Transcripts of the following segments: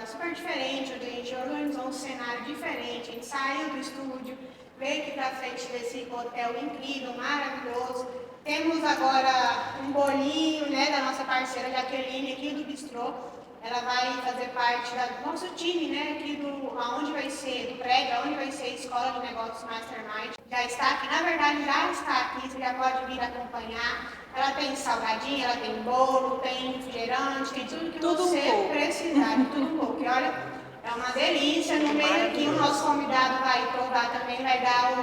Super diferente, onde a gente organizou um cenário diferente, a gente saiu do estúdio, veio aqui pra frente desse hotel incrível, maravilhoso. Temos agora um bolinho, né, da nossa parceira Jaqueline aqui do Bistrô. Ela vai fazer parte do nosso time, né, aqui aonde vai ser, do prédio, aonde vai ser a Escola de Negócios Mastermind. Já está aqui, na verdade já está aqui, você já pode vir acompanhar. Ela tem salgadinho, ela tem bolo, tem refrigerante, tem tudo que você precisar, tudo um pouco. E olha, é uma delícia. No meio aqui o nosso convidado vai provar também, vai dar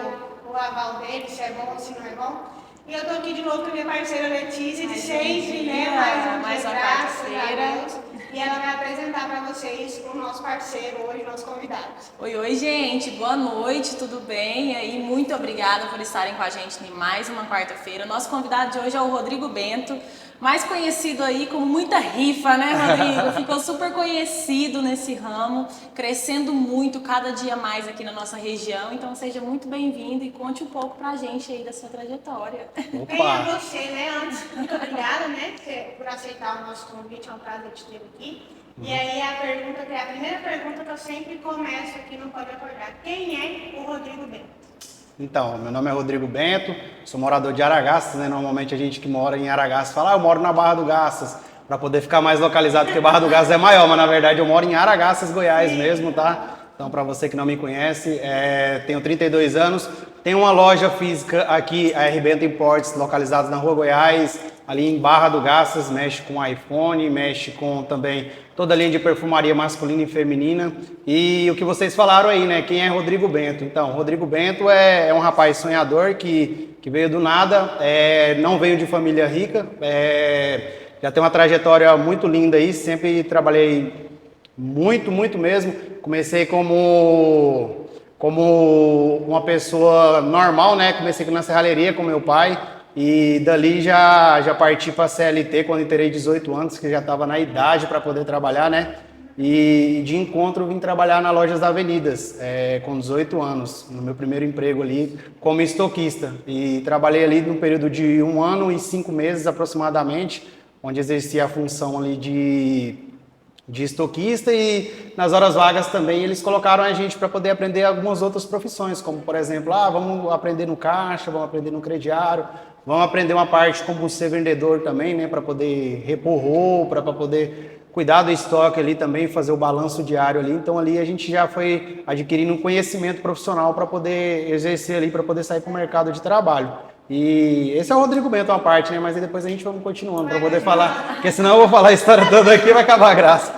o aval dele, se é bom ou se não é bom. E eu tô aqui de novo com a minha parceira Letícia, de sempre, né? Mais uma quarta-feira. E ela vai apresentar para vocês o nosso parceiro hoje, nosso convidado. Oi, gente. Boa noite, tudo bem? E aí, muito obrigada por estarem com a gente em mais uma quarta-feira. Nosso convidado de hoje é o Rodrigo Bento, mais conhecido aí como muita rifa, né, Rodrigo? Ficou super conhecido nesse ramo, crescendo muito cada dia mais aqui na nossa região. Então, seja muito bem-vindo e conte um pouco pra gente aí da sua trajetória. Bem, a você, né? Antes, muito obrigada, né, por aceitar o nosso convite. É um prazer te ter aqui. E aí, a primeira pergunta que eu sempre começo aqui no Pode Acordar. Quem é o Rodrigo Bento? Então, meu nome é Rodrigo Bento, sou morador de Aragarças, né? Normalmente a gente que mora em Aragarças fala, eu moro na Barra do Garças, para poder ficar mais localizado, porque Barra do Garças é maior, mas na verdade eu moro em Aragarças, Goiás mesmo, tá? Então, para você que não me conhece, tenho 32 anos, tenho uma loja física aqui, a R Bento Imports, localizada na Rua Goiás, ali em Barra do Garças, mexe com iPhone, mexe com também toda a linha de perfumaria masculina e feminina. E o que vocês falaram aí, né? Quem é Rodrigo Bento? Então, Rodrigo Bento é um rapaz sonhador que veio do nada, não veio de família rica, já tem uma trajetória muito linda aí, sempre trabalhei muito mesmo. Comecei como uma pessoa normal, né? Comecei na serralheria com meu pai. E dali já parti para a CLT quando eu terei 18 anos, que já estava na idade para poder trabalhar, né? E de encontro vim trabalhar na Lojas Avenidas, com 18 anos, no meu primeiro emprego ali como estoquista. E trabalhei ali no período de 1 ano e 5 meses aproximadamente, onde exerci a função ali de estoquista, e nas horas vagas também eles colocaram a gente para poder aprender algumas outras profissões, como por exemplo, vamos aprender no caixa, vamos aprender no crediário, vamos aprender uma parte como ser vendedor também, né, para poder repor roupa, para poder cuidar do estoque ali também, fazer o balanço diário ali. Então ali a gente já foi adquirindo um conhecimento profissional para poder exercer ali, para poder sair para o mercado de trabalho. E esse é o Rodrigo Bento, uma parte, né? Mas aí depois a gente vai continuando para poder falar, porque senão eu vou falar a história toda aqui e vai acabar a graça.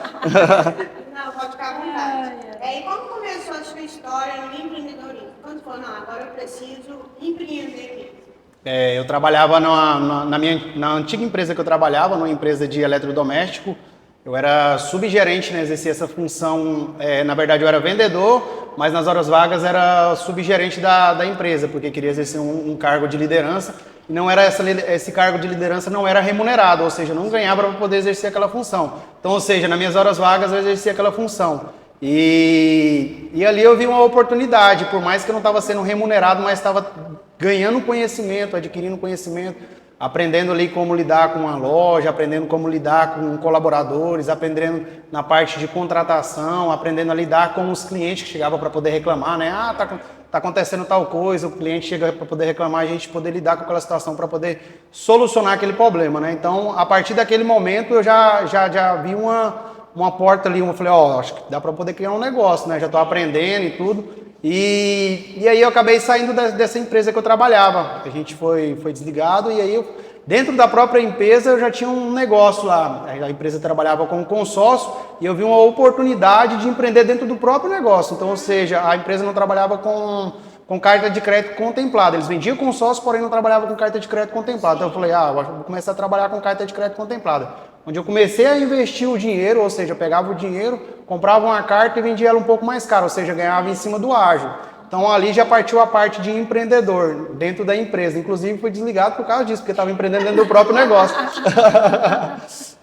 Não, pode ficar à vontade. E como começou a sua história no empreendedorismo? Quando falou, não, agora eu preciso empreender mesmo? Eu trabalhava na antiga empresa que eu trabalhava, numa empresa de eletrodoméstico. Eu era subgerente, né, exercia essa função, na verdade eu era vendedor, mas nas horas vagas era subgerente da empresa, porque queria exercer um cargo de liderança, e não era esse cargo de liderança não era remunerado, ou seja, não ganhava para poder exercer aquela função. Então, ou seja, nas minhas horas vagas eu exercia aquela função. E ali eu vi uma oportunidade, por mais que eu não estava sendo remunerado, mas estava ganhando conhecimento, adquirindo conhecimento, aprendendo ali como lidar com uma loja, aprendendo como lidar com colaboradores, aprendendo na parte de contratação, aprendendo a lidar com os clientes que chegavam para poder reclamar, né? Ah, tá acontecendo tal coisa, o cliente chega para poder reclamar, a gente poder lidar com aquela situação para poder solucionar aquele problema, né? Então, a partir daquele momento, eu já vi uma porta ali, eu falei, ó, acho que dá para poder criar um negócio, né? Já estou aprendendo e tudo. E aí eu acabei saindo dessa empresa que eu trabalhava. A gente foi desligado e aí dentro da própria empresa eu já tinha um negócio lá. A empresa trabalhava com um consórcio e eu vi uma oportunidade de empreender dentro do próprio negócio. Então, ou seja, a empresa não trabalhava com carta de crédito contemplada. Eles vendiam consórcio, porém não trabalhavam com carta de crédito contemplada. Então eu falei, eu vou começar a trabalhar com carta de crédito contemplada. Onde eu comecei a investir o dinheiro, ou seja, eu pegava o dinheiro, comprava uma carta e vendia ela um pouco mais cara, ou seja, ganhava em cima do ágio. Então ali já partiu a parte de empreendedor dentro da empresa. Inclusive fui desligado por causa disso, porque estava empreendendo dentro do próprio negócio.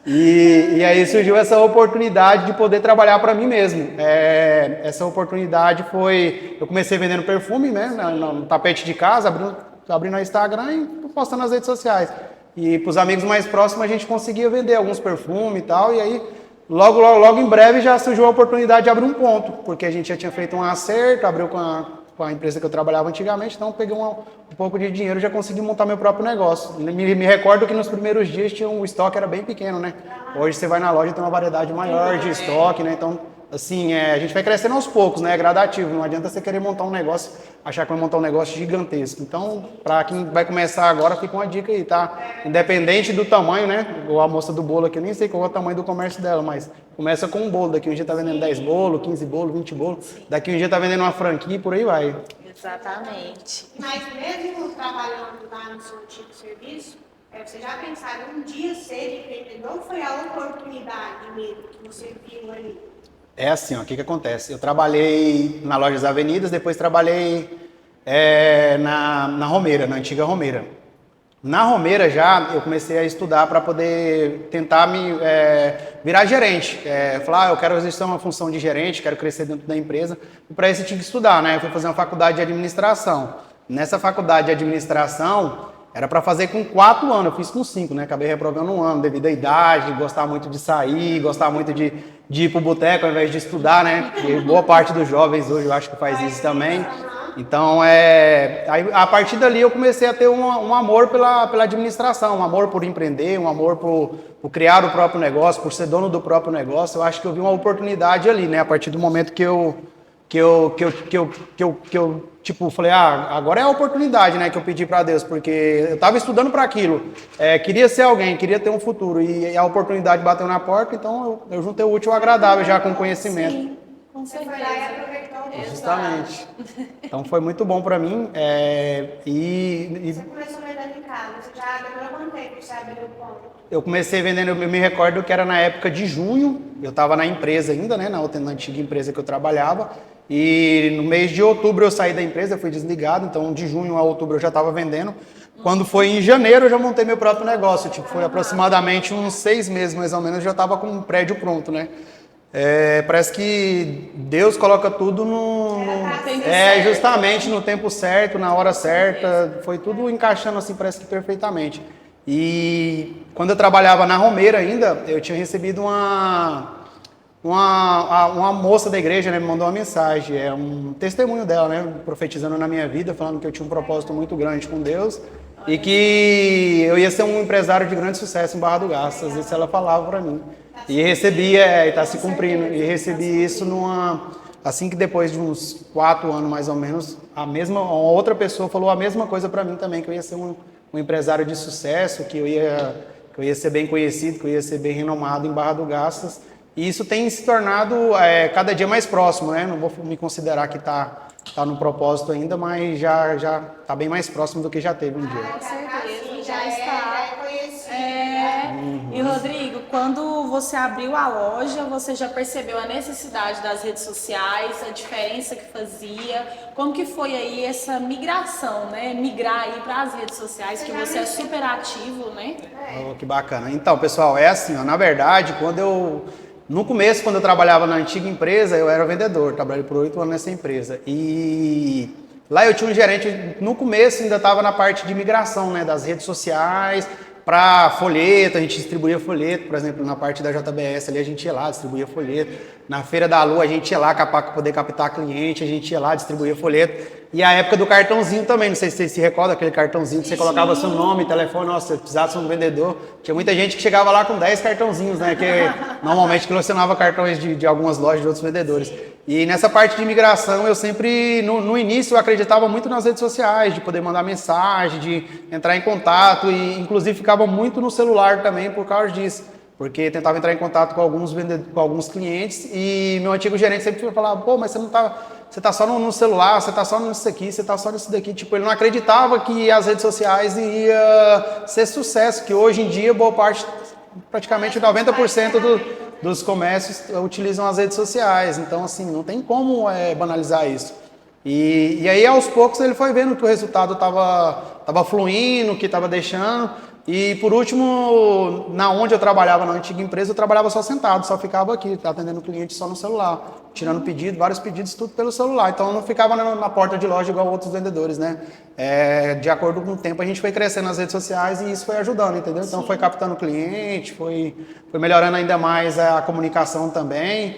E aí surgiu essa oportunidade de poder trabalhar para mim mesmo. Essa oportunidade foi... Eu comecei vendendo perfume, né, no tapete de casa, abrindo no Instagram e postando nas redes sociais. E para os amigos mais próximos a gente conseguia vender alguns perfumes e tal. E aí, logo em breve já surgiu a oportunidade de abrir um ponto, porque a gente já tinha feito um acerto, abriu com a empresa que eu trabalhava antigamente, então peguei um pouco de dinheiro e já consegui montar meu próprio negócio. Me recordo que nos primeiros dias o estoque era bem pequeno, né? Hoje você vai na loja e tem uma variedade maior de estoque, né? Então, assim, a gente vai crescendo aos poucos, né? É gradativo, não adianta você querer montar um negócio, achar que vai montar um negócio gigantesco. Então, para quem vai começar agora, fica uma dica aí, tá? Independente do tamanho, né? Ou a moça do bolo aqui, eu nem sei qual é o tamanho do comércio dela, mas começa com um bolo. Daqui um dia tá vendendo 10 bolos, 15 bolos, 20 bolos. Daqui um dia tá vendendo uma franquia e por aí vai. Exatamente. Mas mesmo trabalhando lá no seu tipo de serviço, você já pensaram um dia ser empreendedor? Foi a oportunidade mesmo que você viu ali? É assim, ó, o que acontece? Eu trabalhei na Lojas das Avenidas, depois trabalhei na Romeira, na antiga Romeira. Na Romeira já eu comecei a estudar para poder tentar me virar gerente. Falar, eu quero exercer uma função de gerente, quero crescer dentro da empresa. E para isso eu tinha que estudar, né? Eu fui fazer uma faculdade de administração. Nessa faculdade de administração, era para fazer com 4 anos, eu fiz com 5, né? Acabei reprovando um ano devido à idade, gostava muito de sair, gostava muito de ir pro boteco ao invés de estudar, né? E boa parte dos jovens hoje eu acho que faz isso também. Então, aí, a partir dali eu comecei a ter um amor pela administração, um amor por empreender, um amor por criar o próprio negócio, por ser dono do próprio negócio. Eu acho que eu vi uma oportunidade ali, né? A partir do momento que eu tipo, falei, agora é a oportunidade, né, que eu pedi para Deus, porque eu estava estudando para aquilo, queria ser alguém, queria ter um futuro, e a oportunidade bateu na porta, então eu juntei o útil ao agradável já com conhecimento. Sim, com certeza. Você foi lá e aproveitou. Justamente. Então foi muito bom para mim, Você começou vendendo em casa, você já demorou quanto tempo você abriu o ponto? eu comecei vendendo, eu me recordo que era na época de junho, eu estava na empresa ainda, né, na antiga empresa que eu trabalhava, e no mês de outubro eu saí da empresa, fui desligado, então de junho a outubro eu já estava vendendo. Quando foi em janeiro eu já montei meu próprio negócio, tipo, foi aproximadamente uns 6 meses mais ou menos, eu já estava com um prédio pronto, né. Parece que Deus coloca tudo justamente no tempo certo, na hora certa, foi tudo encaixando assim, parece que perfeitamente. E quando eu trabalhava na Romeira ainda, eu tinha recebido uma moça da igreja, né, me mandou uma mensagem, um testemunho dela, né, profetizando na minha vida, falando que eu tinha um propósito muito grande com Deus e que eu ia ser um empresário de grande sucesso em Barra do Garças. Isso ela falava para mim. E recebi, e está se cumprindo, e recebi isso assim que depois de uns 4 anos mais ou menos, uma outra pessoa falou a mesma coisa para mim também, que eu ia ser um empresário de sucesso, que eu ia ser bem conhecido, que eu ia ser bem renomado em Barra do Garças. E isso tem se tornado cada dia mais próximo, né? Não vou me considerar que está no propósito ainda, mas já está bem mais próximo do que já teve um dia. Com certeza, já Já está. é conhecido, né? E Rodrigo, quando você abriu a loja, você já percebeu a necessidade das redes sociais, a diferença que fazia? Como que foi aí essa migração, né? Migrar aí para as redes sociais, que você é super ativo, né? Oh, que bacana. Então, pessoal, assim, ó, na verdade, quando No começo, quando eu trabalhava na antiga empresa, eu era vendedor, trabalhei por 8 anos nessa empresa. E lá eu tinha um gerente, no começo ainda estava na parte de migração, né, das redes sociais para folheto, a gente distribuía folheto, por exemplo, na parte da JBS ali a gente ia lá, distribuía folheto. Na Feira da Lua a gente ia lá para poder captar cliente, a gente ia lá, distribuía folheto. E a época do cartãozinho também, não sei se vocês se recordam, aquele cartãozinho que você colocava seu nome, telefone, nossa, se precisasse de um vendedor. Tinha muita gente que chegava lá com 10 cartãozinhos, né, que normalmente colecionava cartões de algumas lojas de outros vendedores. E nessa parte de imigração, eu sempre, no início, eu acreditava muito nas redes sociais, de poder mandar mensagem, de entrar em contato, e inclusive ficava muito no celular também por causa disso, porque tentava entrar em contato com alguns clientes, e meu antigo gerente sempre falava, pô, mas você tá só no celular, você tá só nisso aqui, você tá só nisso daqui. Tipo, ele não acreditava que as redes sociais ia ser sucesso, que hoje em dia, boa parte, praticamente 90% dos comércios utilizam as redes sociais. Então, assim, não tem como banalizar isso. E aí, aos poucos, ele foi vendo que o resultado estava fluindo, que estava deixando. E, por último, onde eu trabalhava, na antiga empresa, eu trabalhava só sentado, só ficava aqui, atendendo o cliente só no celular, tirando pedido, vários pedidos, tudo pelo celular. Então, eu não ficava na porta de loja igual outros vendedores, né? De acordo com o tempo, a gente foi crescendo nas redes sociais e isso foi ajudando, entendeu? Então, foi captando cliente, foi melhorando ainda mais a comunicação também.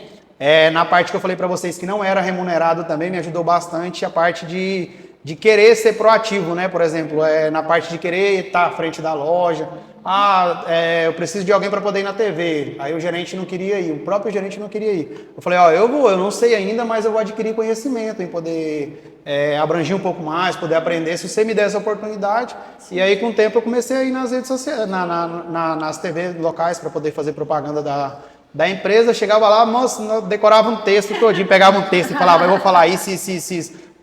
Na parte que eu falei para vocês que não era remunerado também, me ajudou bastante a parte de querer ser proativo, né? Por exemplo, na parte de querer estar à frente da loja. Eu preciso de alguém para poder ir na TV. Aí o gerente não queria ir, o próprio gerente não queria ir. Eu falei, eu não sei ainda, mas eu vou adquirir conhecimento em poder abranger um pouco mais, poder aprender, se você me der essa oportunidade. Sim. E aí, com o tempo, eu comecei a ir nas redes sociais, nas TV locais para poder fazer propaganda da empresa. Chegava lá, moça, decorava um texto todinho, pegava um texto e falava, eu vou falar isso,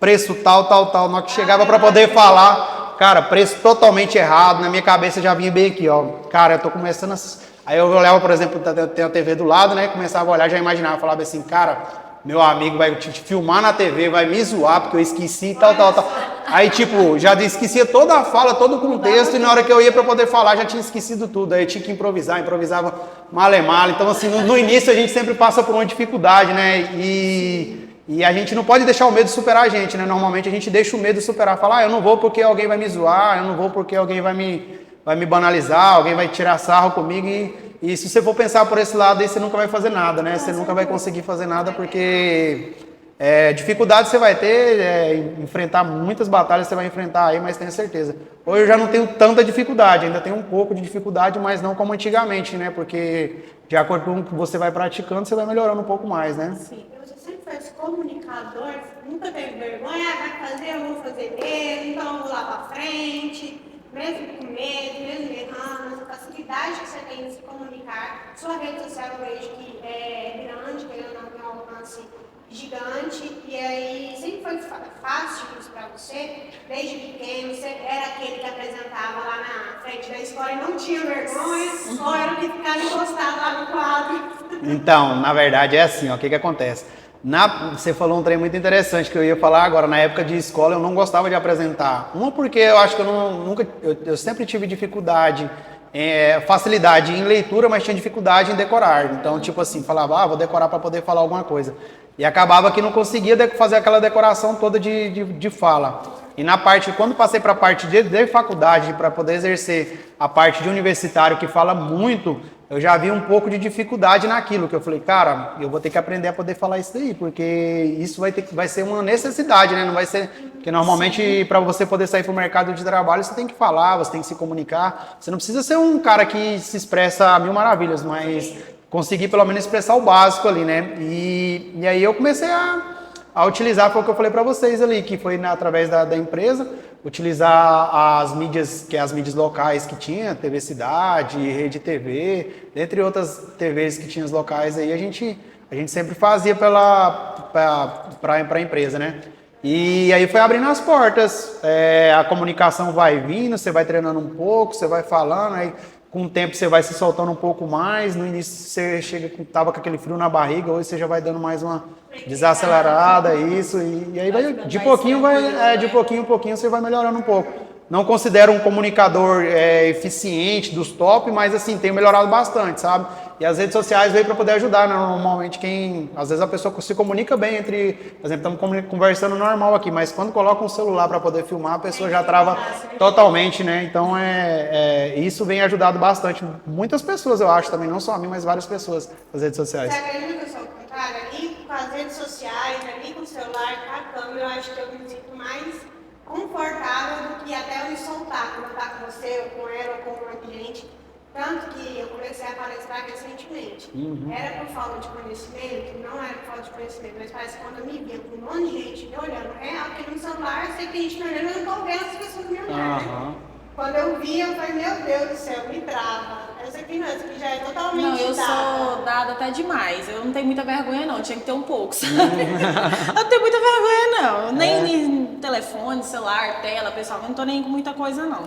preço tal. Na hora que chegava para poder falar, cara, preço totalmente errado, na minha cabeça já vinha bem aqui, ó. Cara, eu tô começando a... Aí eu olhava, por exemplo, tem a TV do lado, né? Começava a olhar, já imaginava, falava assim, cara, meu amigo vai te filmar na TV, vai me zoar porque eu esqueci tal. Aí, tipo, já esquecia toda a fala, todo o contexto, e na hora que eu ia para poder falar, já tinha esquecido tudo. Aí eu tinha que improvisava mal. Então, assim, no início a gente sempre passa por uma dificuldade, né? E a gente não pode deixar o medo superar a gente, né? Normalmente a gente deixa o medo superar, falar, eu não vou porque alguém vai me zoar, eu não vou porque alguém vai me banalizar, alguém vai tirar sarro comigo. E se você for pensar por esse lado aí, você nunca vai fazer nada, né? Você nunca vai conseguir fazer nada porque dificuldade você vai ter, enfrentar muitas batalhas você vai enfrentar aí, mas tenha certeza. Hoje eu já não tenho tanta dificuldade, ainda tenho um pouco de dificuldade, mas não como antigamente, né? Porque de acordo com o que você vai praticando, você vai melhorando um pouco mais, né? Sim, você sempre foi esse comunicador, nunca teve vergonha, vai fazer, eu vou fazer mesmo, então eu vou lá pra frente, mesmo com medo, mesmo errando, essa facilidade que você tem de se comunicar. Sua rede social eu vejo que é grande, que ela não tem um alcance gigante, e aí sempre foi fácil isso para você, desde pequeno, você era aquele que apresentava lá na frente da escola e não tinha vergonha, ou era o que ficava encostado lá no quadro? Então, na verdade é assim, ó, o que acontece? Você falou um trem muito interessante que eu ia falar agora. Na época de escola eu não gostava de apresentar. Uma porque eu acho que eu sempre tive dificuldade, facilidade em leitura, mas tinha dificuldade em decorar. Então, tipo assim, falava, vou decorar para poder falar alguma coisa. E acabava que não conseguia fazer aquela decoração toda de fala. E quando passei para a parte de faculdade, para poder exercer a parte de universitário que fala muito, eu já vi um pouco de dificuldade naquilo, que eu falei, cara, eu vou ter que aprender a poder falar isso daí, porque isso vai ser uma necessidade, né? Não vai ser... Porque normalmente, para você poder sair para o mercado de trabalho, você tem que falar, você tem que se comunicar. Você não precisa ser um cara que se expressa a mil maravilhas, mas conseguir pelo menos expressar o básico ali, né? E aí eu comecei a utilizar, foi o que eu falei para vocês ali, que foi através da empresa, utilizar as mídias locais que tinha, TV Cidade, Rede TV, entre outras TVs que tinham as locais aí, a gente sempre fazia para a empresa, né? E aí foi abrindo as portas, a comunicação vai vindo, você vai treinando um pouco, você vai falando, aí com o tempo você vai se soltando um pouco mais, no início você tava com aquele frio na barriga, hoje você já vai dando mais uma desacelerada, isso, e aí de pouquinho em pouquinho você vai melhorando um pouco. Não considero um comunicador eficiente dos top, mas assim, tenho melhorado bastante, sabe? E as redes sociais veio para poder ajudar, né? Normalmente às vezes a pessoa se comunica bem entre, por exemplo, estamos conversando normal aqui, mas quando coloca um celular para poder filmar, a pessoa já trava totalmente, né? Então isso vem ajudado bastante. Muitas pessoas, eu acho também, não só a mim, mas várias pessoas nas redes sociais. Você acredita que eu sou o contrário? Ali com as redes sociais, ali com o celular, com a câmera, eu acho que eu me sinto mais confortável do que até eu me soltar, quando eu estar com você, ou com ela, ou com um monte de gente. Tanto que eu comecei a palestrar recentemente. Era por falta de conhecimento? Não era por falta de conhecimento, mas parece que quando eu me via com um monte de gente me olhando real, porque no celular eu sei que tem gente me olhando, eu não estou vendo as pessoas me olhando. Né? Quando eu vi, eu falei, meu Deus do céu, me trava. Essa aqui não, essa aqui já é totalmente Não, eu sou dada até demais. Eu não tenho muita vergonha, não. Tinha que ter um pouco, sabe? Eu não tenho muita vergonha, não. Nem telefone, celular, tela, pessoal. Eu não tô nem com muita coisa, não.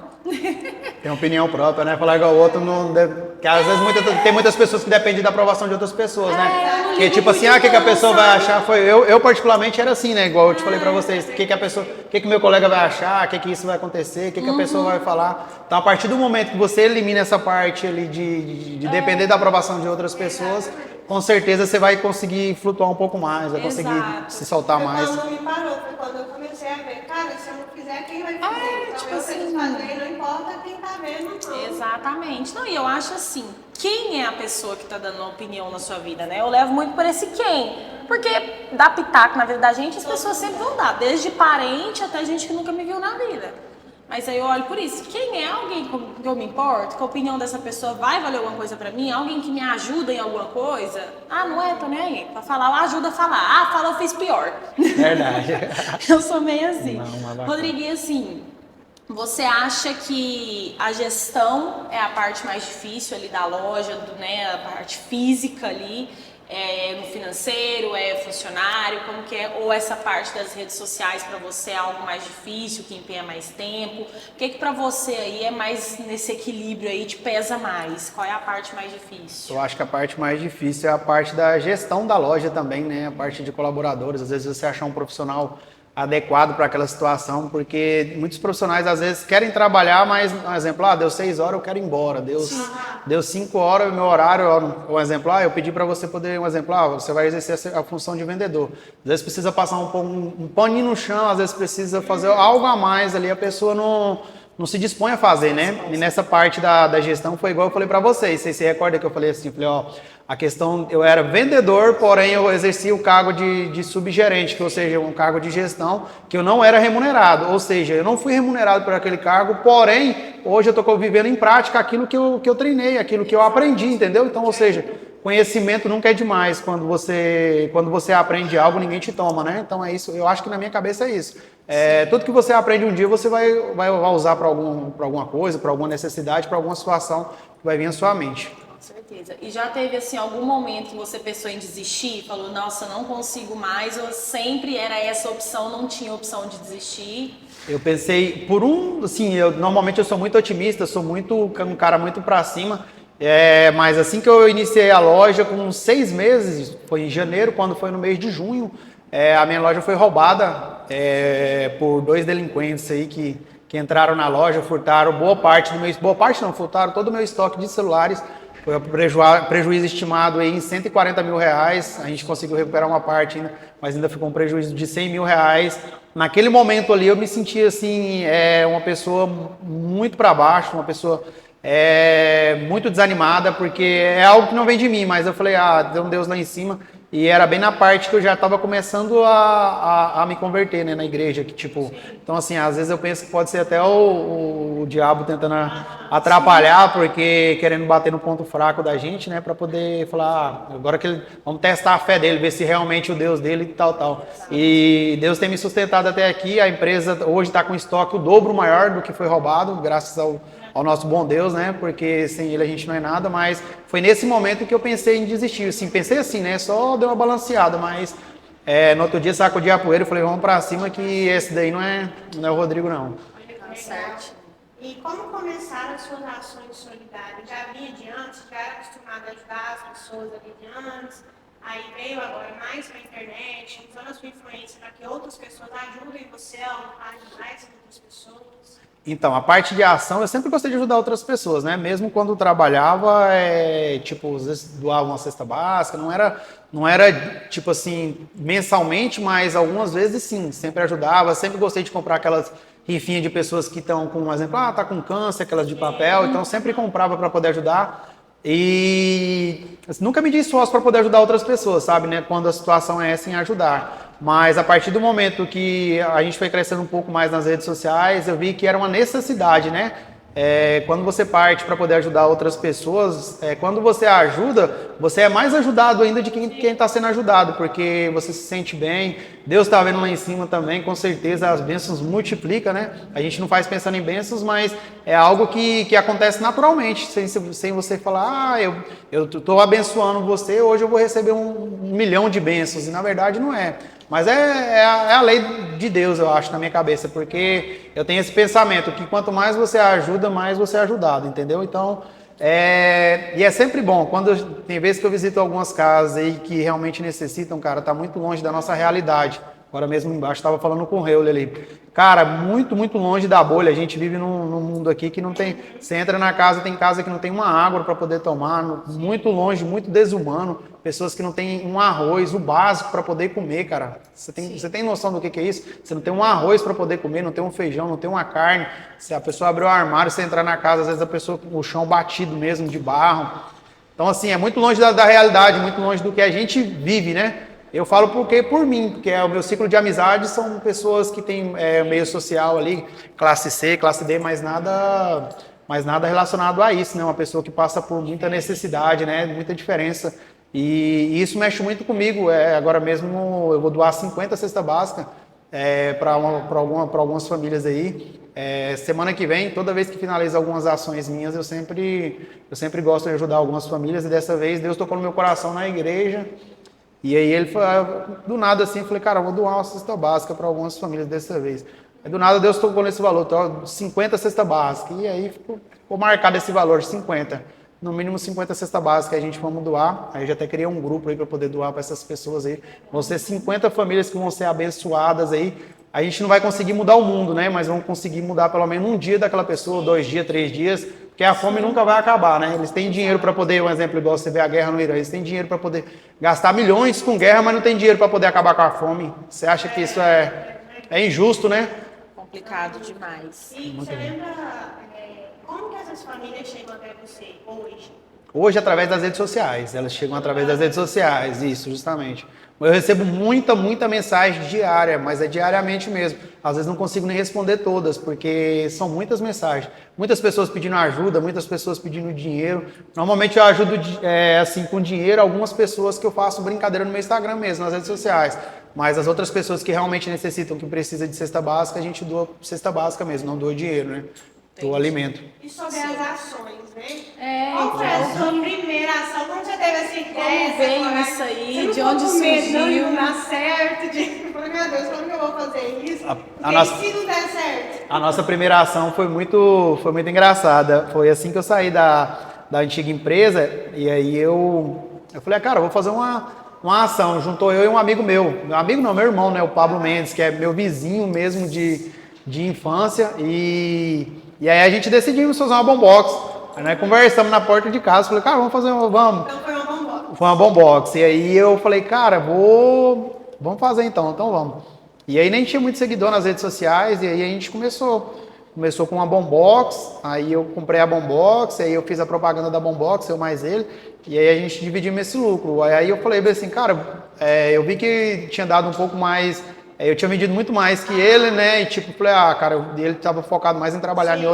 Tem opinião própria, né? Falar igual o outro, não deve... Porque às vezes tem muitas pessoas que dependem da aprovação de outras pessoas, né? Porque tipo assim, o que a pessoa vai achar? Eu particularmente era assim, né? Igual eu te falei pra vocês, o que meu colega vai achar, o que isso vai acontecer, o que a pessoa vai falar. Então a partir do momento que você elimina essa parte ali de depender da aprovação de outras pessoas, com certeza você vai conseguir flutuar um pouco mais, vai conseguir se soltar mais. Quando me parou, foi quando eu comecei a ver, cara, se eu não fizer, quem vai fazer? Então tipo eu assim, satisfazer, não importa quem tá vendo, não. Exatamente. Não, e eu acho assim, quem é a pessoa que tá dando uma opinião na sua vida, né? Eu levo muito por esse quem. Porque dá pitaco na vida da gente, as pessoas sempre vão dar, desde parente até gente que nunca me viu na vida. Mas aí eu olho por isso. Quem é alguém que eu me importo? Que a opinião dessa pessoa vai valer alguma coisa pra mim? Alguém que me ajuda em alguma coisa? Ah, não é? Tô nem aí. Pra falar, ajuda a falar. Ah, fala, eu fiz pior. Verdade. Eu sou meio assim. Não, Rodrigo, assim, você acha que a gestão é a parte mais difícil ali da loja, né? A parte física ali? No financeiro, funcionário, como que é? Ou essa parte das redes sociais para você é algo mais difícil, que empenha mais tempo? O que para você aí é mais nesse equilíbrio aí, te pesa mais? Qual é a parte mais difícil? Eu acho que a parte mais difícil é a parte da gestão da loja também, né? A parte de colaboradores. Às vezes você achar um profissional adequado para aquela situação, porque muitos profissionais às vezes querem trabalhar, mas, por exemplo, deu 6 horas, eu quero ir embora, deu 5 horas, meu horário, um exemplo, eu pedi para você poder, um exemplo, você vai exercer a função de vendedor, às vezes precisa passar um paninho no chão, às vezes precisa fazer algo a mais ali, a pessoa não se dispõe a fazer, né? E nessa parte da gestão foi igual eu falei para vocês se recorda que eu falei assim, a questão, eu era vendedor, porém eu exercia o cargo de subgerente, ou seja, um cargo de gestão, que eu não era remunerado, ou seja, eu não fui remunerado por aquele cargo, porém, hoje eu estou vivendo em prática aquilo que eu treinei, aquilo que eu aprendi, entendeu? Então, ou seja, conhecimento nunca é demais, quando você aprende algo, ninguém te toma, né? Então é isso, eu acho que na minha cabeça é isso. Tudo que você aprende um dia, você vai usar para alguma coisa, para alguma necessidade, para alguma situação que vai vir à sua mente. Com certeza. E já teve assim algum momento que você pensou em desistir? Falou, nossa, não consigo mais, ou sempre era essa opção, não tinha opção de desistir? Eu pensei, normalmente eu sou muito otimista, sou um cara muito pra cima, mas assim que eu iniciei a loja, com 6 meses, foi em janeiro, quando foi no mês de junho, a minha loja foi roubada por 2 delinquentes aí que entraram na loja, furtaram furtaram todo o meu estoque de celulares. Foi um prejuízo estimado aí em 140 mil reais, a gente conseguiu recuperar uma parte ainda, mas ainda ficou um prejuízo de 100 mil reais. Naquele momento ali eu me senti assim, uma pessoa muito para baixo, uma pessoa muito desanimada, porque é algo que não vem de mim, mas eu falei, tem um Deus lá em cima, e era bem na parte que eu já estava começando a me converter, né, na igreja, que tipo, então assim, às vezes eu penso que pode ser até o diabo tentando atrapalhar, porque querendo bater no ponto fraco da gente, né, para poder falar, agora vamos testar a fé dele, ver se realmente o Deus dele e tal. E Deus tem me sustentado até aqui, a empresa hoje está com estoque o dobro maior do que foi roubado, graças ao nosso bom Deus, né? Porque sem ele a gente não é nada, mas foi nesse momento que eu pensei em desistir. Assim, pensei assim, né? Só deu uma balanceada, mas no outro dia sacudi a poeira e falei, vamos pra cima que esse daí não é o Rodrigo, não. Certo. E como começaram as suas ações solidárias? Já vinha de antes, já era acostumado a ajudar as pessoas ali de antes, aí veio agora mais para a internet, usando a sua influência para que outras pessoas ajudem você a honrar mais outras pessoas? Então, a parte de ação, eu sempre gostei de ajudar outras pessoas, né? Mesmo quando trabalhava, tipo, às vezes doava uma cesta básica, não era, tipo assim, mensalmente, mas algumas vezes sim, sempre ajudava, sempre gostei de comprar aquelas rifinhas de pessoas que estão com, por exemplo, tá com câncer, aquelas de papel, então sempre comprava para poder ajudar. E assim, nunca me dei esforço para poder ajudar outras pessoas, sabe, né? Quando a situação é essa em ajudar. Mas a partir do momento que a gente foi crescendo um pouco mais nas redes sociais, eu vi que era uma necessidade, né? Quando você parte para poder ajudar outras pessoas, quando você ajuda, você é mais ajudado ainda de quem está sendo ajudado, porque você se sente bem, Deus está vendo lá em cima também, com certeza as bênçãos multiplicam, né? A gente não faz pensando em bênçãos, mas é algo que acontece naturalmente, sem você falar, eu estou abençoando você, hoje eu vou receber 1 milhão de bênçãos, e na verdade não é. Mas é a lei de Deus, eu acho, na minha cabeça, porque eu tenho esse pensamento que quanto mais você ajuda, mais você é ajudado, entendeu? Então, e é sempre bom, tem vezes que eu visito algumas casas aí que realmente necessitam, cara, tá muito longe da nossa realidade. Agora mesmo embaixo estava falando com o Reule ali. Cara, muito, muito longe da bolha. A gente vive num mundo aqui que não tem... Você entra na casa, tem casa que não tem uma água para poder tomar. Muito longe, muito desumano. Pessoas que não têm um arroz, o básico para poder comer, cara. Você tem noção do que é isso? Você não tem um arroz para poder comer, não tem um feijão, não tem uma carne. Se a pessoa abrir o armário, você entrar na casa, às vezes a pessoa com o chão batido mesmo, de barro. Então, assim, é muito longe da realidade, muito longe do que a gente vive, né? Eu falo por mim, porque o meu ciclo de amizade são pessoas que têm meio social ali, classe C, classe D, mas nada relacionado a isso, né? Uma pessoa que passa por muita necessidade, né? Muita diferença. E isso mexe muito comigo. Agora mesmo eu vou doar 50 cestas básicas para algumas famílias aí. Semana que vem, toda vez que finalizo algumas ações minhas, eu sempre gosto de ajudar algumas famílias. E dessa vez Deus tocou no meu coração na igreja. E aí ele foi, do nada assim, eu falei, cara, eu vou doar uma cesta básica para algumas famílias dessa vez. Aí do nada Deus tocou nesse valor, 50 cesta básica. E aí ficou marcado esse valor, 50. No mínimo 50 cesta básica a gente vamos doar. Aí eu já até criei um grupo aí para poder doar para essas pessoas aí. Vão ser 50 famílias que vão ser abençoadas aí. A gente não vai conseguir mudar o mundo, né? Mas vamos conseguir mudar pelo menos um dia daquela pessoa, 2 dias, 3 dias. Porque a fome nunca vai acabar, né? Eles têm dinheiro para poder, um exemplo igual você vê a guerra no Irã, eles têm dinheiro para poder gastar milhões com guerra, mas não tem dinheiro para poder acabar com a fome. Você acha que isso é injusto, né? Complicado demais. E você lembra como que essas famílias chegam até você hoje? Hoje, através das redes sociais. Elas chegam através das redes sociais, isso, justamente. Eu recebo muita mensagem diária, mas é diariamente mesmo. Às vezes não consigo nem responder todas, porque são muitas mensagens. Muitas pessoas pedindo ajuda, muitas pessoas pedindo dinheiro. Normalmente eu ajudo assim com dinheiro algumas pessoas que eu faço brincadeira no meu Instagram mesmo, nas redes sociais. Mas as outras pessoas que realmente necessitam, que precisam de cesta básica, a gente doa cesta básica mesmo, não doa dinheiro, né? Do alimento. E sobre as ações, né? Qual foi a sua primeira ação? Como você teve essa ideia? Como veio isso aí? De onde surgiu? Não surgiu? dá certo. Falei, meu Deus, como que eu vou fazer isso? Se não der certo. A nossa primeira ação foi muito engraçada. Foi assim que eu saí da antiga empresa. E aí eu falei, cara, eu vou fazer uma ação. Juntou eu e um amigo meu. Meu amigo não, meu irmão, né? O Pablo Mendes, que é meu vizinho mesmo de infância. E aí a gente decidimos fazer uma bombox. Aí nós conversamos na porta de casa, falei, cara, vamos. Então foi uma bombox. Foi uma bombox. E aí eu falei, cara, vamos fazer então vamos. E aí nem tinha muito seguidor nas redes sociais, e aí a gente começou com uma bombox, aí eu comprei a bombox, aí eu fiz a propaganda da bombox, eu mais ele, e aí a gente dividimos esse lucro. Aí eu falei assim, cara, eu vi que tinha dado um pouco mais... Eu tinha vendido muito mais que ele, né? E tipo, falei, cara, ele estava focado mais em trabalhar em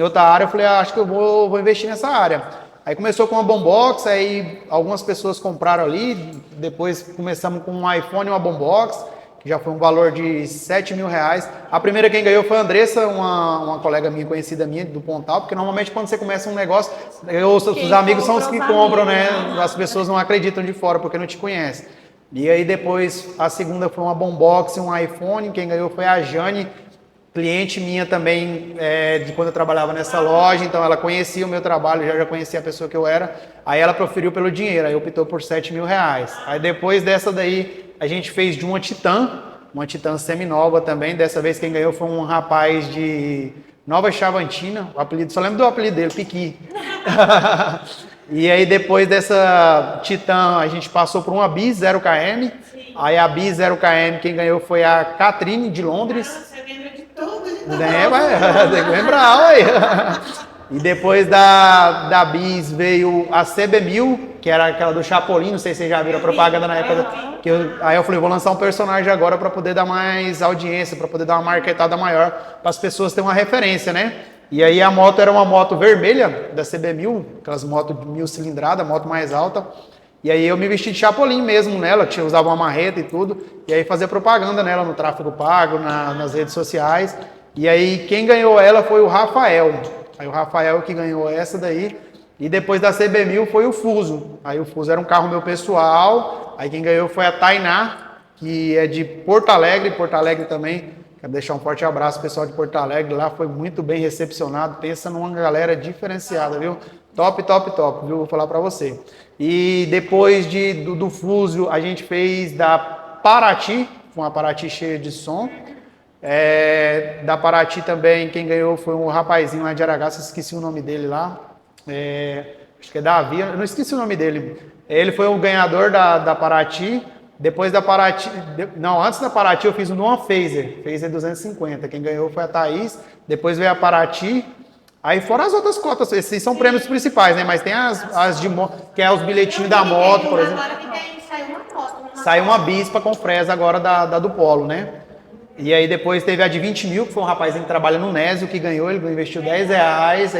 outra área. Eu falei, acho que eu vou investir nessa área. Aí começou com uma bombox, aí algumas pessoas compraram ali. Depois começamos com um iPhone e uma bombox, que já foi um valor de R$7.000. A primeira quem ganhou foi a Andressa, uma colega minha, conhecida minha, do Pontal. Porque normalmente quando você começa um negócio, os amigos são os que compram, né? As pessoas não acreditam de fora porque não te conhecem. E aí depois, a segunda foi uma bombox e um iPhone, quem ganhou foi a Jane, cliente minha também, de quando eu trabalhava nessa loja, então ela conhecia o meu trabalho, já conhecia a pessoa que eu era, aí ela preferiu pelo dinheiro, aí optou por R$7.000. Aí depois dessa daí, a gente fez de uma Titan, uma Titan seminova também. Dessa vez quem ganhou foi um rapaz de Nova Chavantina, o apelido, só lembro do apelido dele, Piqui. E aí depois dessa Titan a gente passou por uma Bis 0km. Aí a Bis 0km quem ganhou foi a Catrine de Londres. Você lembra de tudo, de tudo. Tem que lembrar, aí. E depois da Bis veio a CB1000, que era aquela do Chapolin, não sei se vocês já viram a propaganda na época. Aí eu falei, vou lançar um personagem agora para poder dar mais audiência, para poder dar uma marketada maior, para as pessoas terem uma referência, né? E aí a moto era uma moto vermelha da CB1000, aquelas motos de 1000 cilindrada, moto mais alta. E aí eu me vesti de Chapolin mesmo nela, que usava uma marreta e tudo. E aí fazia propaganda nela no tráfego pago, nas redes sociais. E aí quem ganhou ela foi o Rafael. Aí o Rafael que ganhou essa daí. E depois da CB1000 foi o Fuso. Aí o Fuso era um carro meu pessoal. Aí quem ganhou foi a Tainá, que é de Porto Alegre também. Quero deixar um forte abraço pessoal de Porto Alegre. Lá foi muito bem recepcionado. Pensa numa galera diferenciada, viu? Top, viu? Vou falar pra você. E depois do Fuso, a gente fez da Paraty, uma Paraty cheia de som. Da Paraty também, quem ganhou foi um rapazinho lá de Aragaça, esqueci o nome dele lá. Acho que é Davi, eu não esqueci o nome dele. Ele foi o ganhador da Paraty. Depois da Paraty, antes da Paraty eu fiz um One Phaser 250. Quem ganhou foi a Thaís. Depois veio a Paraty. Aí fora as outras cotas, esses são prêmios principais, né? Mas tem as de moto, que é os bilhetinhos da moto, por exemplo. Agora que saiu uma moto. Saiu uma Bispa com fresa agora da do Polo, né? E aí depois teve a de 20.000, que foi um rapazinho que trabalha no Nésio, que ganhou, ele investiu R$10,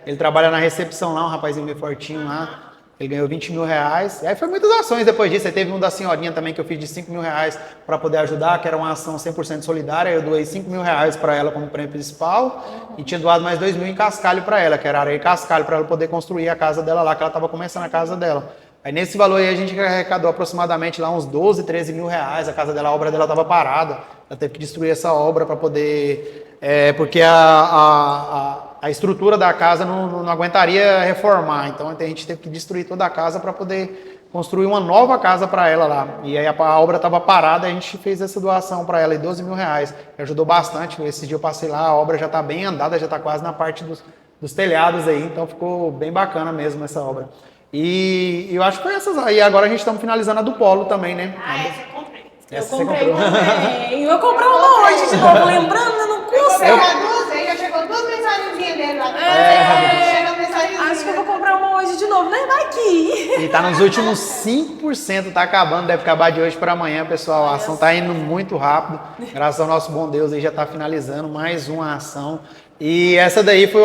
ele trabalha na recepção lá, um rapazinho meio fortinho lá. Ele ganhou R$20.000. E aí foi muitas ações depois disso. Aí teve um da senhorinha também que eu fiz de R$5.000 para poder ajudar, que era uma ação 100% solidária. Eu doei R$5.000 para ela como prêmio principal e tinha doado mais R$2.000 em cascalho para ela, que era areia e cascalho, para ela poder construir a casa dela lá, que ela estava começando a casa dela. Aí nesse valor aí a gente arrecadou aproximadamente lá uns R$12.000, R$13.000. A casa dela, a obra dela estava parada. Ela teve que destruir essa obra para poder... porque a estrutura da casa não aguentaria reformar, então a gente teve que destruir toda a casa para poder construir uma nova casa para ela lá. E aí a obra estava parada, a gente fez essa doação para ela, R$12.000, que ajudou bastante. Esse dia eu passei lá, a obra já está bem andada, já está quase na parte dos telhados aí, então ficou bem bacana mesmo essa obra. E eu acho que foi essas aí. Agora a gente estamos finalizando a do Polo também, né? Essa eu comprei. Essa eu você comprei comprou. também. Eu comprei uma hoje de novo, lembrando, não custa. Já chegou duas mensagenzinhas dele lá. Chega a mensagenzinha. Acho que eu vou comprar uma hoje de novo, né? Vai aqui. E tá nos últimos 5%, tá acabando, deve acabar de hoje para amanhã, pessoal. A ação tá indo muito rápido. Graças ao nosso bom Deus, aí já tá finalizando mais uma ação. E essa daí foi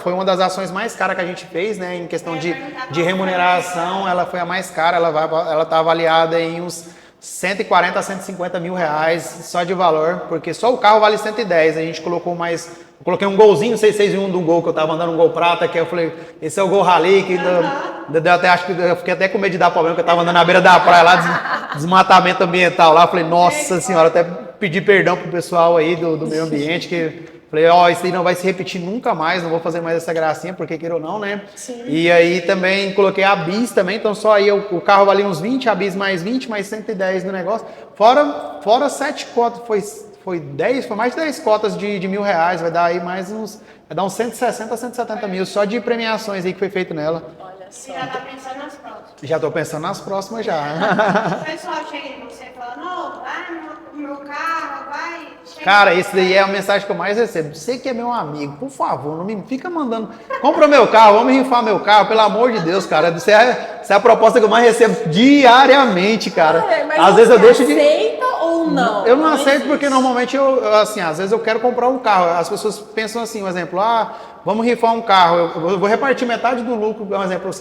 foi uma das ações mais caras que a gente fez, né? Em questão de remuneração, ela foi a mais cara, ela tá avaliada em uns 140 a 150 mil reais só de valor, porque só o carro vale 110. A gente colocou eu coloquei um golzinho, não sei se vocês viram do Gol, que eu tava andando um Gol prata, que eu falei, esse é o Gol Rally, que acho que eu fiquei até com medo de dar problema, que eu tava andando na beira da praia lá, desmatamento ambiental lá, eu falei, nossa senhora, até pedi perdão pro pessoal aí do meio ambiente, que falei, isso aí não vai se repetir nunca mais, não vou fazer mais essa gracinha, porque queira ou não, né? Sim. E aí também coloquei a Bis também, então só aí o carro valia uns 20, a Bis mais 20, mais 110 no negócio. Fora 7 cotas, foi mais de 10 cotas de R$1.000, vai dar aí vai dar uns 160 a 170 mil só de premiações aí que foi feito nela. Olha só. Você já tá pensando nas próximas. Já tô pensando nas próximas já. O pessoal chega em você e fala, não, vai no meu carro, vai. Cara, esse daí é a mensagem que eu mais recebo. Você que é meu amigo, por favor, não me fica mandando. Compra meu carro, vamos rifar meu carro, pelo amor de Deus, cara. Essa é a proposta que eu mais recebo diariamente, cara. Mas às vezes eu deixo de. Aceita ou não? Eu não aceito porque normalmente às vezes eu quero comprar um carro. As pessoas pensam assim, um exemplo, vamos rifar um carro, eu vou repartir metade do lucro, por exemplo,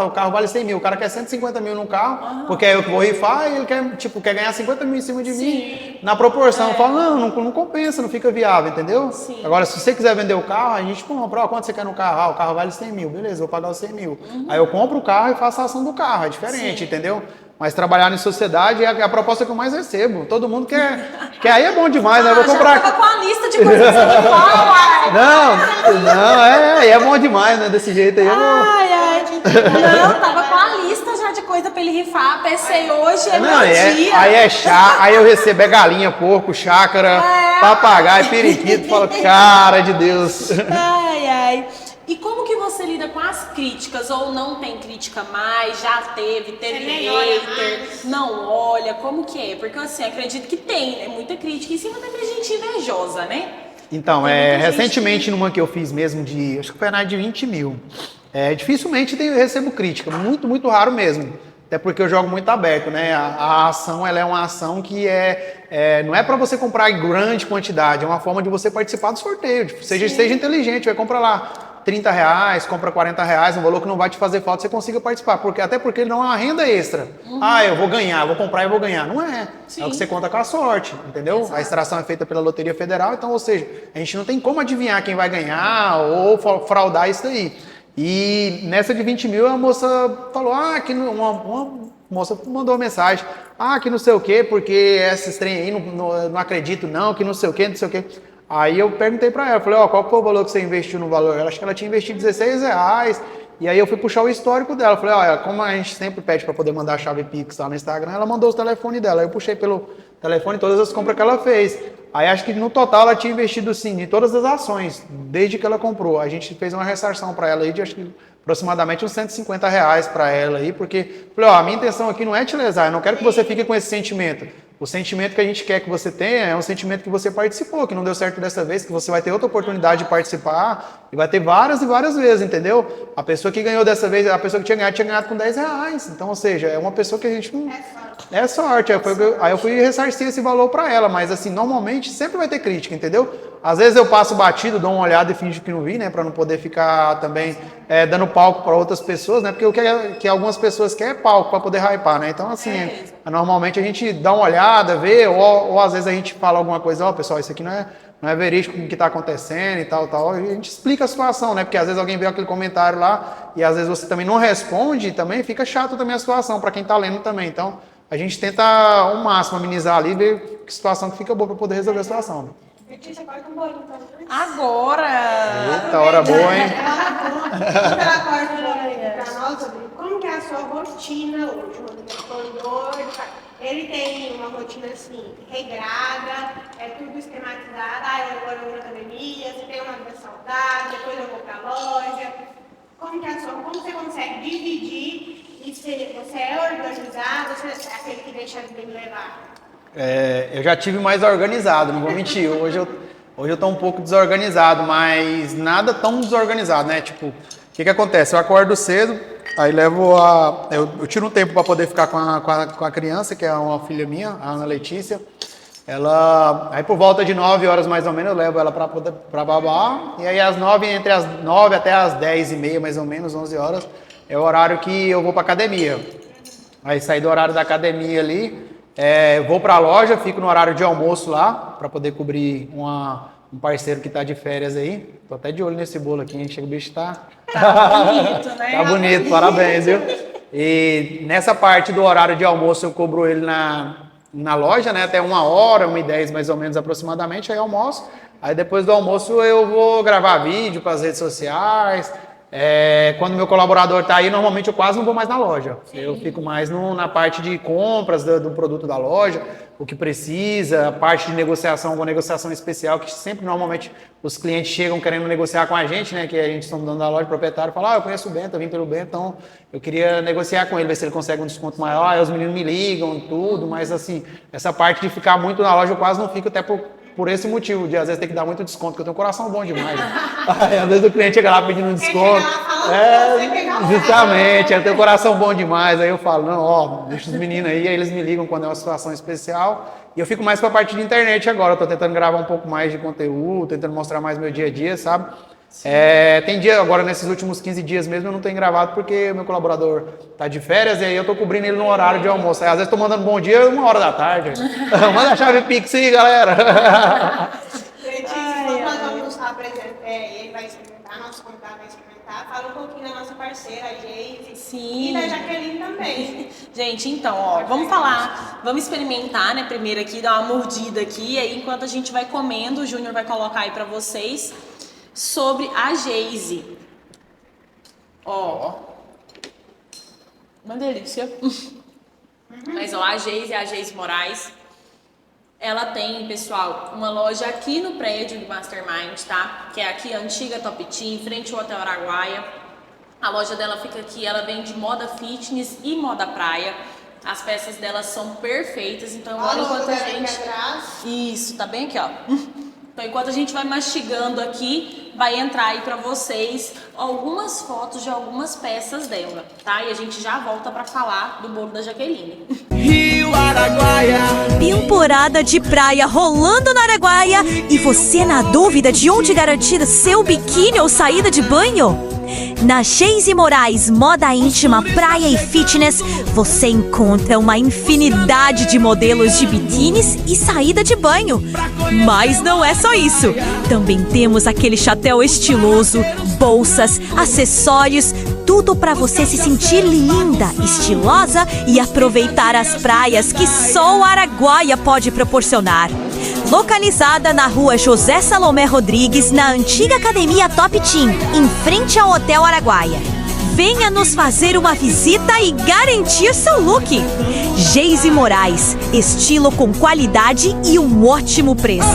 o carro vale 100 mil, o cara quer 150 mil no carro, porque é eu que vou rifar e ele quer ganhar 50 mil em cima de mim, na proporção. Eu falo, não compensa, não fica viável, entendeu? Sim. Agora, se você quiser vender o carro, a gente compra, quanto você quer no carro? O carro vale 100 mil, beleza, vou pagar os 100 mil. Aí eu compro o carro e faço a ação do carro, é diferente, entendeu? Mas trabalhar em sociedade é a proposta que eu mais recebo. Todo mundo quer aí é bom demais, né? Eu vou comprar. Já tava com a lista de coisas que Não, é bom demais, né? Desse jeito aí eu vou. Não, tava com a lista já de coisa pra ele rifar. Pensei, hoje é Não, meu dia. aí é chá, aí eu recebo galinha, porco, chácara, papagaio, periquito. Falo, cara de Deus. Ai, ai. E como que você lida com as críticas? Ou não tem crítica mais? Já teve nem olha hater, mais. não olha? Como que é? Porque assim, acredito que tem, né? Muita crítica em cima daquela gente invejosa, né? Então, Tem muita gente recentemente numa que eu fiz mesmo acho que foi na de 20 mil, dificilmente eu recebo crítica, muito, muito raro mesmo. Até porque eu jogo muito aberto, né? A ação, ela é uma ação que não é para você comprar em grande quantidade, é uma forma de você participar do sorteio. Seja inteligente, vai comprar lá R$30, compra R$40, um valor que não vai te fazer falta, você consiga participar. Até porque ele não é uma renda extra. Eu vou ganhar, vou comprar e vou ganhar. Não é. Sim. É o que você conta com a sorte, entendeu? Exato. A extração é feita pela Loteria Federal, então, ou seja, a gente não tem como adivinhar quem vai ganhar ou fraudar isso daí. E nessa de 20 mil, a moça falou, que uma moça mandou uma mensagem, que não sei o quê, porque esses trem aí não acredito não, que não sei o quê, não sei o quê. Aí eu perguntei pra ela, falei, qual foi o valor que você investiu no valor? Ela, acho que ela tinha investido R$16, e aí eu fui puxar o histórico dela, falei, como a gente sempre pede pra poder mandar a chave Pix lá no Instagram, ela mandou o telefone dela, aí eu puxei pelo telefone todas as compras que ela fez. Aí acho que no total ela tinha investido sim em todas as ações, desde que ela comprou. A gente fez uma ressarção para ela aí de acho que aproximadamente uns R$150 para ela aí, porque falei, a minha intenção aqui não é te lesar, eu não quero que você fique com esse sentimento. O sentimento que a gente quer que você tenha é um sentimento que você participou, que não deu certo dessa vez, que você vai ter outra oportunidade de participar e vai ter várias e várias vezes, entendeu? A pessoa que ganhou dessa vez, a pessoa que tinha ganhado com R$10. Então, ou seja, é uma pessoa que a gente não... É sorte. Aí eu fui ressarcir esse valor para ela, mas assim, normalmente sempre vai ter crítica, entendeu? Às vezes eu passo batido, dou uma olhada e finjo que não vi, né? Para não poder ficar também dando palco para outras pessoas, né? Porque o que algumas pessoas querem é palco para poder hypar, né? Então, assim, normalmente a gente dá uma olhada, vê, ou às vezes a gente fala alguma coisa, pessoal, isso aqui não é verídico com o que está acontecendo e tal. E a gente explica a situação, né? Porque às vezes alguém vê aquele comentário lá e às vezes você também não responde, também fica chato também a situação para quem está lendo também. Então, a gente tenta ao máximo amenizar ali e ver que situação que fica boa para poder resolver a situação. Né? Letícia, corta um bolinho então. Agora! Eita, hora boa, hein? Ela corta um bolinho para nós, Rodrigo. Como que é a sua rotina hoje? O Rodrigo, ele tem uma rotina assim, regrada, é tudo esquematizado. Eu vou na academia, você tem uma vida saudável, depois eu vou para a loja. Como você consegue dividir? E você é organizado, você é aquele que deixa bem levar? Eu já tive mais organizado, não vou mentir. Hoje eu tô um pouco desorganizado, mas nada tão desorganizado, né? Tipo, o que acontece? Eu acordo cedo, aí eu tiro um tempo para poder ficar com a criança, que é uma filha minha, a Ana Letícia. Aí por volta de 9 horas mais ou menos, eu levo ela para babar. E aí entre as 9 até as 10h30, mais ou menos, 11 horas, é o horário que eu vou para academia. Aí saí do horário da academia ali, vou para a loja, fico no horário de almoço lá, para poder cobrir um parceiro que está de férias aí. Tô até de olho nesse bolo aqui, hein? Chega o bicho tá bonito, né? Tá bonito, parabéns, viu? E nessa parte do horário de almoço eu cobro ele na loja, né? Até 1h, 1h10 mais ou menos aproximadamente, aí eu almoço. Aí depois do almoço eu vou gravar vídeo para as redes sociais. Quando meu colaborador está aí, normalmente eu quase não vou mais na loja. Sim. Eu fico mais na parte de compras do produto da loja, o que precisa, a parte de negociação, uma negociação especial, que sempre normalmente os clientes chegam querendo negociar com a gente, né? Que a gente está dono da loja, proprietário, fala, eu conheço o Bento, eu vim pelo Bento, então eu queria negociar com ele, ver se ele consegue um desconto maior. Aí os meninos me ligam, tudo, mas assim, essa parte de ficar muito na loja eu quase não fico, até por esse motivo, de às vezes ter que dar muito desconto, porque eu tenho um coração bom demais. Né? Aí, às vezes o cliente chega lá pedindo um desconto. Justamente, eu tenho um coração bom demais. Aí eu falo, não, deixa os meninos aí eles me ligam quando é uma situação especial. E eu fico mais para a parte de internet agora, eu tô tentando gravar um pouco mais de conteúdo, tentando mostrar mais meu dia a dia, sabe? Tem dia, agora nesses últimos 15 dias mesmo eu não tenho gravado porque o meu colaborador tá de férias e aí eu tô cobrindo ele no horário de almoço. Aí às vezes tô mandando bom dia 1h da tarde. Manda a chave Pix aí, galera. Letícia, nós vamos apresentar, ele vai experimentar, nosso convidado vai experimentar. Fala um pouquinho da nossa parceira, a Geise. Sim. E da Jaqueline também. Gente, então, vamos experimentar, né, primeiro aqui, dar uma mordida aqui, e aí enquanto a gente vai comendo, o Júnior vai colocar aí pra vocês sobre a Geise. Uma delícia. Mas ó, a Geise Moraes, ela tem, pessoal, uma loja aqui no prédio do Mastermind, tá? Que é aqui a antiga Top Team, em frente ao Hotel Araguaia. A loja dela fica aqui, ela vende moda fitness e moda praia. As peças delas são perfeitas, então olha enquanto a gente... Isso, tá bem aqui, ó. Então enquanto a gente vai mastigando aqui, vai entrar aí pra vocês algumas fotos de algumas peças dela, tá? E a gente já volta pra falar do bolo da Jaqueline. Rio Araguaia. Temporada de praia rolando na Araguaia. E você na dúvida de onde garantir seu biquíni ou saída de banho? Na Geise Moraes Moda Íntima, Praia e Fitness, você encontra uma infinidade de modelos de biquínis e saída de banho. Mas não é só isso. Também temos aquele chapéu estiloso, bolsas, acessórios, tudo para você se sentir linda, estilosa e aproveitar as praias que só o Araguaia pode proporcionar. Localizada na rua José Salomé Rodrigues, na antiga academia Top Team, em frente ao Hotel Araguaia. Venha nos fazer uma visita e garantir seu look. Geise Moraes, estilo com qualidade e um ótimo preço.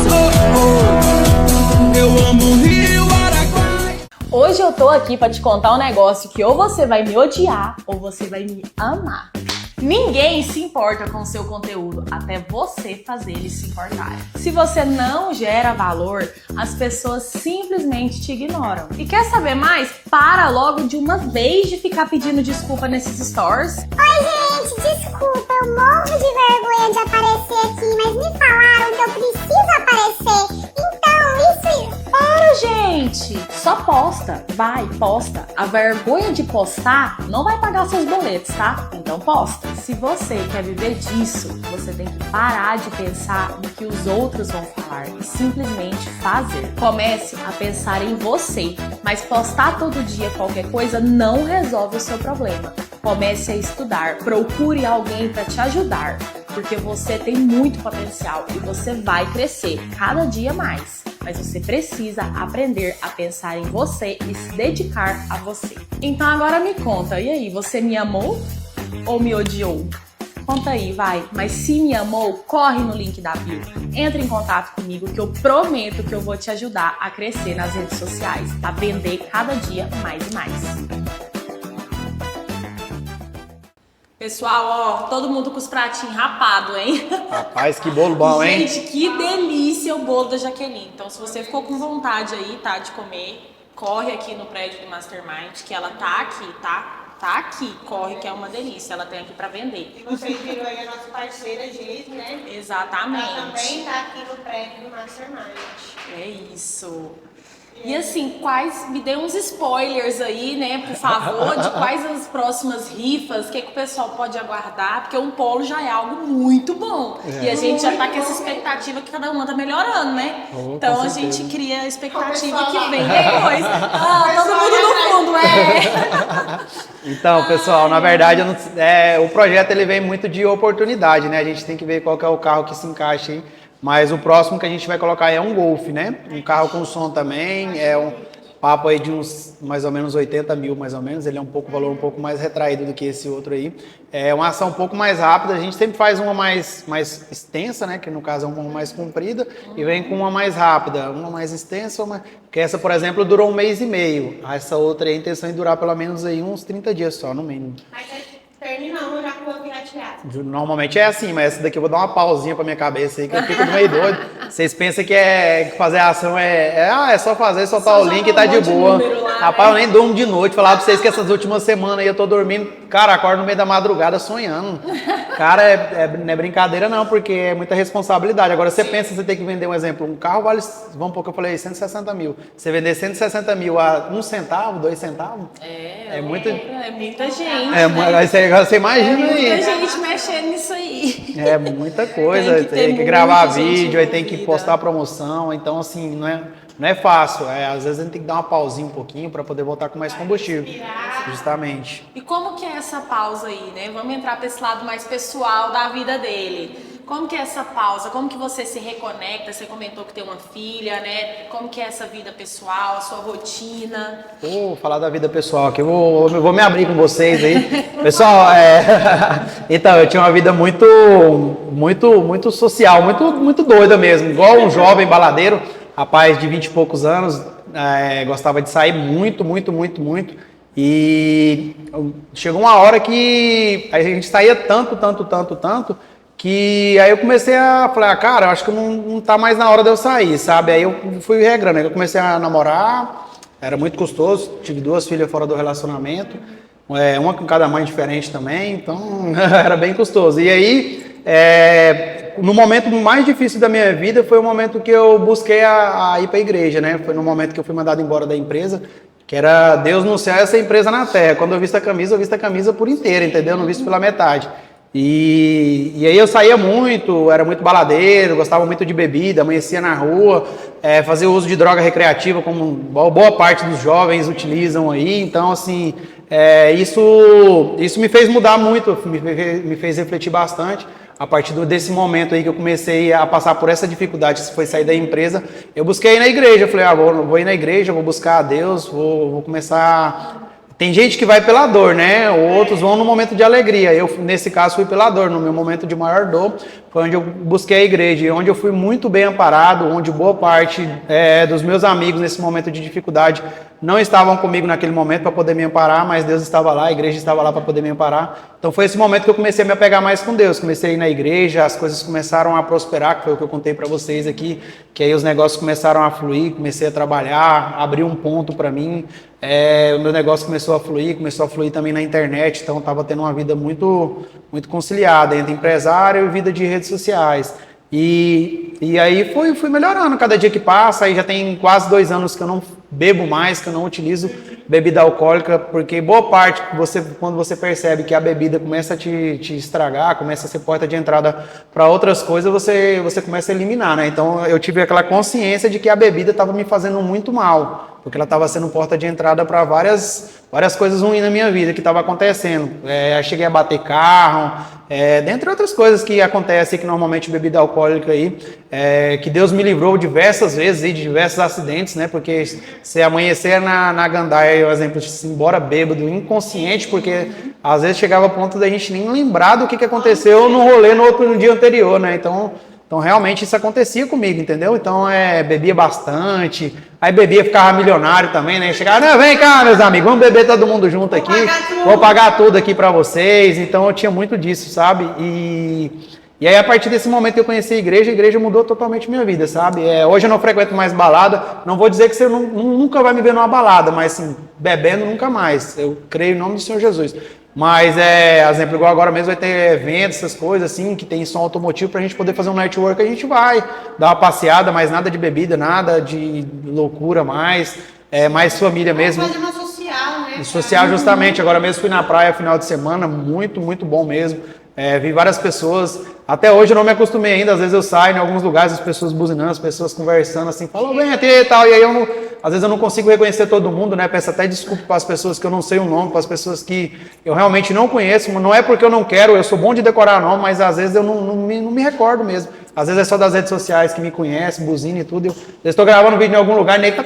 Eu amo Rio Araguaia. Hoje eu tô aqui pra te contar um negócio que ou você vai me odiar ou você vai me amar. Ninguém se importa com o seu conteúdo, até você fazer ele se importar. Se você não gera valor, as pessoas simplesmente te ignoram. E quer saber mais? Para logo de uma vez de ficar pedindo desculpa nesses stories. Oi, gente, desculpa, eu morro de vergonha de aparecer aqui, mas me falaram que eu preciso aparecer. Então, isso... Para, gente! Só posta. Vai, posta. A vergonha de postar não vai pagar seus boletos, tá? Então posta. Se você quer viver disso, você tem que parar de pensar no que os outros vão falar e simplesmente fazer. Comece a pensar em você, mas postar todo dia qualquer coisa não resolve o seu problema. Comece a estudar, procure alguém para te ajudar, porque você tem muito potencial e você vai crescer cada dia mais. Mas você precisa aprender a pensar em você e se dedicar a você. Então agora me conta, e aí, você me amou ou me odiou? Conta aí, vai. Mas se me amou, corre no link da bio. Entre em contato comigo que eu prometo que eu vou te ajudar a crescer nas redes sociais, a vender cada dia mais e mais. Pessoal, ó, todo mundo com os pratinhos rapados, hein? Rapaz, que bolo bom, hein? Gente, que delícia o bolo da Jaqueline. Então, se você ficou com vontade aí, tá, de comer, corre aqui no prédio do Mastermind, que ela tá aqui, tá? Tá aqui, corre, que é uma delícia. Ela tem aqui pra vender. E vocês viram aí a nossa parceira Geise, né? Exatamente. Ela também tá aqui no prédio do Mastermind. É isso. E assim, me dê uns spoilers aí, né, por favor, de quais as próximas rifas, o que o pessoal pode aguardar, porque um polo já é algo muito bom. E a gente já tá com essa expectativa que cada uma tá melhorando, né? Então a gente cria a expectativa que vem depois. Todo mundo no fundo, Então, pessoal, na verdade, o projeto ele vem muito de oportunidade, né? A gente tem que ver qual que é o carro que se encaixa aí. Mas o próximo que a gente vai colocar é um Golf, né? Um carro com som também, é um papo aí de uns mais ou menos 80 mil, mais ou menos. Ele é valor um pouco mais retraído do que esse outro aí. É uma ação um pouco mais rápida, a gente sempre faz uma mais extensa, né? Que no caso é uma mais comprida, e vem com uma mais rápida, uma mais extensa, que essa, por exemplo, durou 1 mês e meio. Essa outra aí, a intenção é durar pelo menos aí uns 30 dias só, no mínimo. Mas terminamos já com o pirateado. Normalmente é assim, mas essa daqui eu vou dar uma pausinha pra minha cabeça aí, que eu fico meio doido. Vocês pensam que fazer a ação é só fazer, soltar o link e tá de boa. Rapaz, eu nem durmo de noite. Falar pra vocês que essas últimas semanas aí eu tô dormindo, cara, acordo no meio da madrugada sonhando. Cara, não é brincadeira não, porque é muita responsabilidade. Agora você pensa, você tem que vender um exemplo, um carro vale, vamos supor que eu falei 160 mil. Você vender 160 mil a 1 centavo, 2 centavos? É muita gente. Você imagina aí. Muita gente mexendo nisso aí. É muita coisa, tem que gravar vídeo, aí tem que postar promoção, então assim, não é fácil. Às vezes a gente tem que dar uma pausinha um pouquinho para poder voltar com mais combustível. Justamente. E como que é essa pausa aí, né? Vamos entrar para esse lado mais pessoal da vida dele. Como que é essa pausa? Como que você se reconecta? Você comentou que tem uma filha, né? Como que é essa vida pessoal, a sua rotina? Vou falar da vida pessoal aqui, eu vou me abrir com vocês aí. Pessoal, então, eu tinha uma vida muito social, muito doida mesmo, igual um jovem baladeiro, rapaz de 20 e poucos anos, gostava de sair muito. E chegou uma hora que a gente saía tanto, que aí eu comecei a falar, cara, eu acho que não tá mais na hora de eu sair, sabe? Aí eu fui regrando, aí eu comecei a namorar, era muito custoso, tive 2 filhas fora do relacionamento, uma com cada mãe diferente também, então era bem custoso. E aí, no momento mais difícil da minha vida, foi o momento que eu busquei a ir para a igreja, né? Foi no momento que eu fui mandado embora da empresa, que era Deus no céu e essa empresa na terra. Quando eu visto a camisa por inteira, entendeu? Eu não visto pela metade. E aí eu saía muito, era muito baladeiro, gostava muito de bebida, amanhecia na rua, fazia uso de droga recreativa, como boa parte dos jovens utilizam aí. Então, assim, isso me fez mudar muito, me fez refletir bastante. A partir desse momento aí que eu comecei a passar por essa dificuldade, que foi sair da empresa, eu busquei ir na igreja. Eu falei, vou ir na igreja, vou buscar a Deus, vou começar... Tem gente que vai pela dor, né? Outros vão no momento de alegria. Eu, nesse caso, fui pela dor. No meu momento de maior dor, foi onde eu busquei a igreja, e onde eu fui muito bem amparado, onde boa parte dos meus amigos, nesse momento de dificuldade, não estavam comigo naquele momento para poder me amparar, mas Deus estava lá, a igreja estava lá para poder me amparar. Então foi esse momento que eu comecei a me apegar mais com Deus. Comecei a ir na igreja, as coisas começaram a prosperar, que foi o que eu contei para vocês aqui, que aí os negócios começaram a fluir, comecei a trabalhar, abri um ponto para mim. O meu negócio começou a fluir também na internet, então estava tendo uma vida muito conciliada entre empresário e vida de redes sociais. E aí fui melhorando cada dia que passa. Aí já tem quase 2 anos que eu não bebo mais, que eu não utilizo bebida alcoólica, porque boa parte, quando você percebe que a bebida começa a te estragar, começa a ser porta de entrada para outras coisas, você começa a eliminar, né? Então eu tive aquela consciência de que a bebida estava me fazendo muito mal, porque ela estava sendo porta de entrada para várias coisas ruins na minha vida que estava acontecendo. Cheguei a bater carro, dentre outras coisas que acontecem, que normalmente bebida alcoólica aí, que Deus me livrou diversas vezes de diversos acidentes, né? Porque se amanhecer na gandaia, por exemplo, se embora bêbado, inconsciente, porque às vezes chegava a ponto da gente nem lembrar do que aconteceu no rolê no dia anterior, né? Então realmente isso acontecia comigo, entendeu? Então bebia bastante, aí bebia, ficava milionário também, né? Chegava, não, vem cá, meus amigos, vamos beber todo mundo junto aqui, vou pagar tudo aqui pra vocês. Então eu tinha muito disso, sabe? E aí a partir desse momento que eu conheci a igreja mudou totalmente minha vida, sabe? Hoje eu não frequento mais balada, não vou dizer que você nunca vai me ver numa balada, mas assim, bebendo nunca mais, eu creio em nome do Senhor Jesus. Mas, exemplo, igual agora mesmo vai ter eventos, essas coisas assim, que tem som automotivo, pra gente poder fazer um network, a gente vai dar uma passeada, mas nada de bebida, nada de loucura mais, mais família mesmo. Fazer uma social, né? Social, justamente. Agora mesmo fui na praia final de semana, muito bom mesmo. Vi várias pessoas, até hoje eu não me acostumei ainda, às vezes eu saio em alguns lugares, as pessoas buzinando, as pessoas conversando assim, falam, vem aqui e tal, e aí às vezes eu não consigo reconhecer todo mundo, né? Peço até desculpa para as pessoas que eu não sei o nome, para as pessoas que eu realmente não conheço, não é porque eu não quero, eu sou bom de decorar nome, mas às vezes eu não me recordo mesmo. Às vezes é só das redes sociais que me conhecem, buzina e tudo. Eu estou gravando um vídeo em algum lugar e nem tá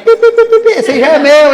esse já é meu,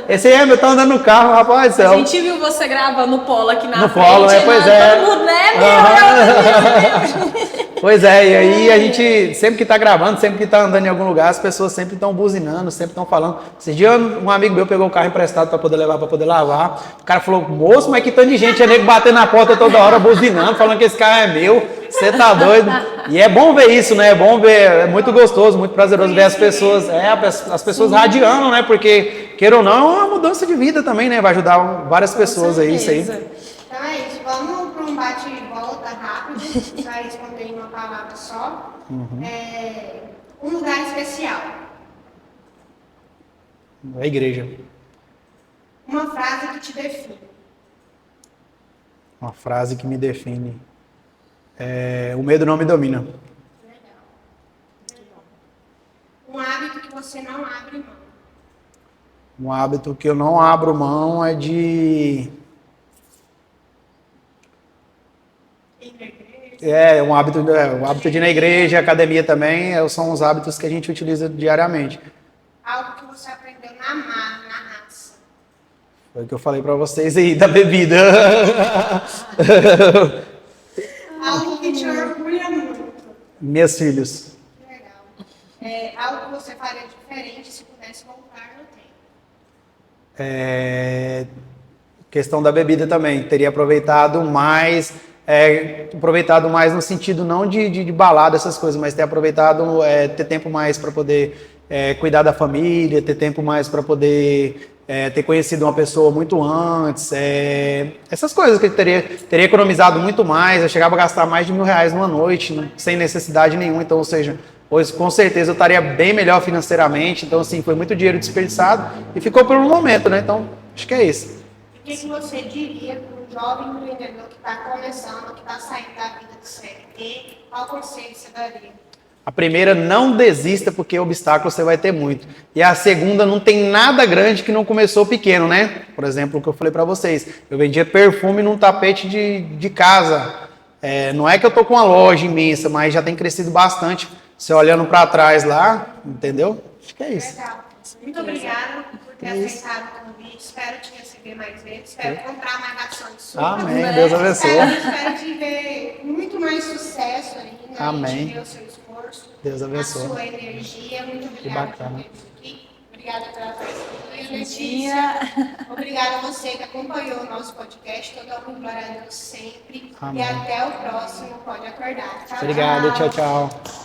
esse aí é meu, tá andando no carro, rapaz do céu. A gente viu você gravando o polo aqui na frente. No polo, pois é. Todo mundo, né, meu? Pois e aí a gente, sempre que tá gravando, sempre que tá andando em algum lugar, as pessoas sempre estão buzinando, sempre estão falando. Esses dias um amigo meu pegou o carro emprestado para poder levar, para poder lavar. O cara falou, moço, mas que tanto de gente, é nego batendo na porta toda hora, buzinando, falando que esse carro é meu. Você tá doido? E é bom ver isso, né? É bom ver, é muito gostoso, muito prazeroso ver as pessoas, as pessoas radiando, né? Porque, queira ou não, é uma mudança de vida também, né? Vai ajudar várias pessoas aí, isso aí. Então é isso, vamos para um bate e volta rápido, para responder em uma palavra só. Um lugar especial. A igreja. Uma frase que te define. Uma frase que me define. O medo não me domina. Legal. Um hábito que você não abre mão. Um hábito que eu não abro mão é de Um hábito de ir na igreja, academia também, são os hábitos que a gente utiliza diariamente. Algo que você aprendeu na raça. Foi o que eu falei pra vocês aí, da bebida. Algo que te orgulha muito. Meus filhos. Que legal. Algo que você faria diferente se pudesse voltar no tempo. Questão da bebida também, teria aproveitado mais no sentido não de balada, essas coisas, mas ter aproveitado, ter tempo mais para poder cuidar da família, ter tempo mais para poder ter conhecido uma pessoa muito antes, essas coisas que eu teria economizado muito mais. Eu chegava a gastar mais de R$1.000 numa noite, né, sem necessidade nenhuma, então, ou seja, pois com certeza eu estaria bem melhor financeiramente. Então, assim, foi muito dinheiro desperdiçado e ficou por um momento, né? Então, acho que é isso. O que você diria para um jovem empreendedor que está começando, que está saindo da vida do CLT? Qual conselho você daria? A primeira, não desista, porque obstáculo você vai ter muito. E a segunda, não tem nada grande que não começou pequeno, né? Por exemplo, o que eu falei para vocês. Eu vendia perfume num tapete de casa. Não é que eu tô com uma loja imensa, mas já tem crescido bastante. Você olhando para trás lá, entendeu? Acho que é isso. Legal. Muito obrigada por ter aceitado o convite. Espero te receber mais vezes. Espero comprar mais ações suas. Amém. Deus abençoe. Espero te ver muito mais sucesso ainda. Amém. A gente vê o seu esforço. Deus abençoe. A sua energia. Muito obrigada por ter vindo aqui. Obrigada pela parceria, Letícia. Obrigada a você que acompanhou o nosso podcast. Todo mundo, glória a Deus sempre. Amém. E até o próximo Pode Acordar. Tchau, Obrigado. Tchau, tchau.